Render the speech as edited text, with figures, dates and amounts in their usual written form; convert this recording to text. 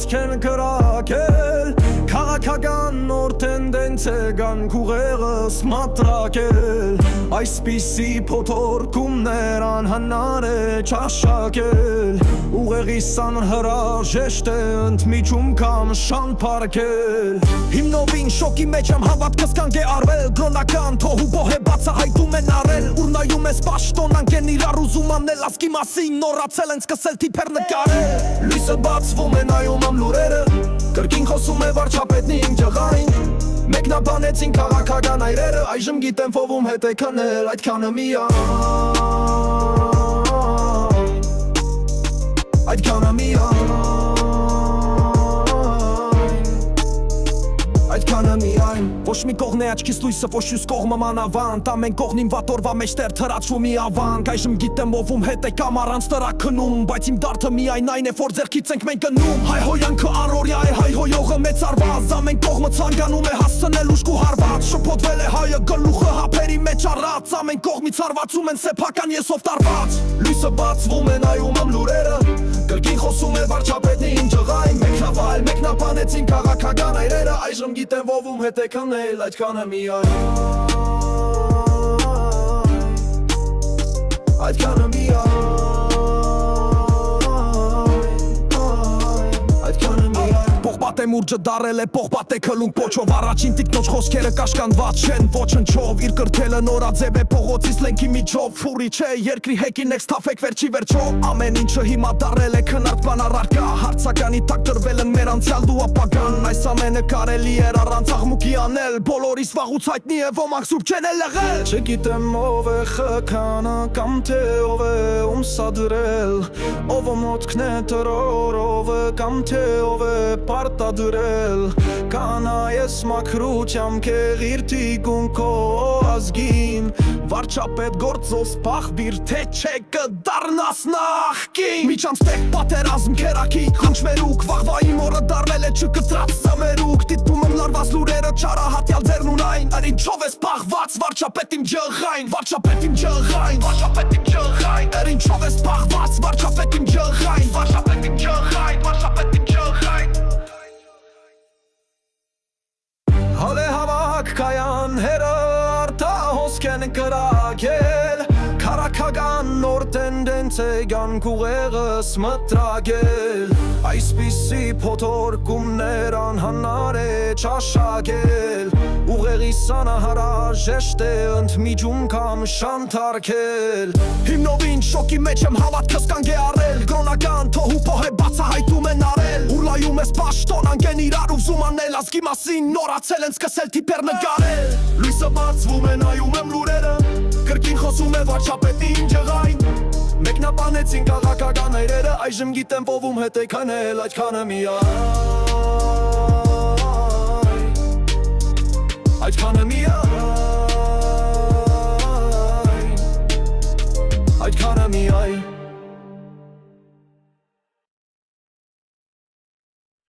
հոսք են կրակել Քաղաքական նոր տենդենց է գանք ուղեղս մատրակել Այսպիսի փոթորկումներ անհնար է չաշակել Ուղեղիս անհրաժեշտ է ընդմիջում կամ շան պարքել Հիմնովին շոկի մեջ եմ հավատքս կանգ է արվել Գրոնական թոհու բոհ է բացահայտում են արել Ուր նայում ես պաշտոնանք են իրար ուզում անել Ասկի մասին նորացել են սկսել թիպեր նկարել Լույսը բացվում է նայում եմ լուրերը Կրկին խոսում է վարչապետն իմ ջղային Մեկնաբանեցին քաղաքական այրերը Այժմ գիտեմ ով հետ է քնել այդքանը միայն Այդքանը միայն Այդքանը միայն Ոչ մի կողն է աչքիս լույսը, ոչ յուս կողմը մանավանդ Ամեն կողնին վատորվա մեջտեր թրացվում մի ավանք Այժմ գիտեմ ով հետ է կամ առանց տրա քնում Բայց իմ դարդը միայն այն է, որ ձեռքից ենք մենք գնում Հայհոյանքը առօրյա է, հայհոյողը մեծարված Ամեն կողմը ցանկանում է հասցնել ուշք ու հարված Շփոթվել է հայը գլուխը հապերի մեջ առած Ամեն կողմից հարվածում են սեփական եսով տարված Լույսը բացվում է նայում եմ լուրերը Կրկին խոսում է վարչապետն իմ ջղային Մեկնավայել, մեկնաբանեցին քաղաքական այրերը Այժմ գիտեմ ով հետ է քնել այդքանը միայն Այդքանը միայն Այդքանը միայն Պողպատ է մուրջը դարել է պողպատ է քլունք պոչով Առաջին տիկնոջ խոսքերը կաշկանված չեն ոչնչով Իր կրթելը նորաձև է փողոցից լենքի միջով Ֆուրի չէ երկրի հեկին եք սթափեք վերջի վերջո Ամեն ինչը հիմա դարել է քննարկման առարկա Հարցականի տակ դրվել են մեր անցյալ դու ապագան Այս ամենը կարելի էր առանց աղմուկի անել Բոլորիս վաղուց հայտնի է ոմանք սուրբ չեն էլ եղել Չգիտեմ ով է խքանը կամ թե ով է ում սա դրել Ով մոտքն է տրորով կամ թե ով է պարտադրել Կանայես մաքրությամբ կեղիրտիկուն քո ազգին Վարչապետ գործոս պախբիր թե չէ կդառնաս նախկին Միջանցեք պատերազմ կերակի խնչ մերուկ Վաղվա իմ օրը դարվել է չկտրած սամերուկ Դիտվում եմ լարված լուրերը չարահատյալ ձերն ունայն Էր ինչով ես պաղված վարչապետ իմ ջղային Վարչապետ իմ ջղային Վարչապետ իմ ջղային Էր ինչով ես պաղված վարչապետ իմ ջղային Վարչապետ իմ ջղային Վարչապետ իմ ջղային Հալե հավաք կայան հերը արտահոսք են կրակել Քաղաքական նոր տենդենց է գանք ուղեղս մտրակել Այսպիսի փոթորկումներ անհնար է չաշակել Ուղեղիս անհրաժեշտ է ընդմիջում կամ շան թարգել Հիմնովին շոկի մեջ եմ հավատքս կանգ է առել Գրոնական թոհու բոհ է բացահայտում են արել Ուր լայում ես պաշտոնանք են իրար ուզում անել Ազգի մասին նորացել են սկսել թիպեր նկարել Լույսը բացվում է նայում եմ լուրերը Կրկին խոսում է վարչապետի իմ ջղային Մեկնաբանեցին քաղաքական այրերը Այժմ գիտեմ ով հետ է քնել այդքանը միայն Այդքանը միայն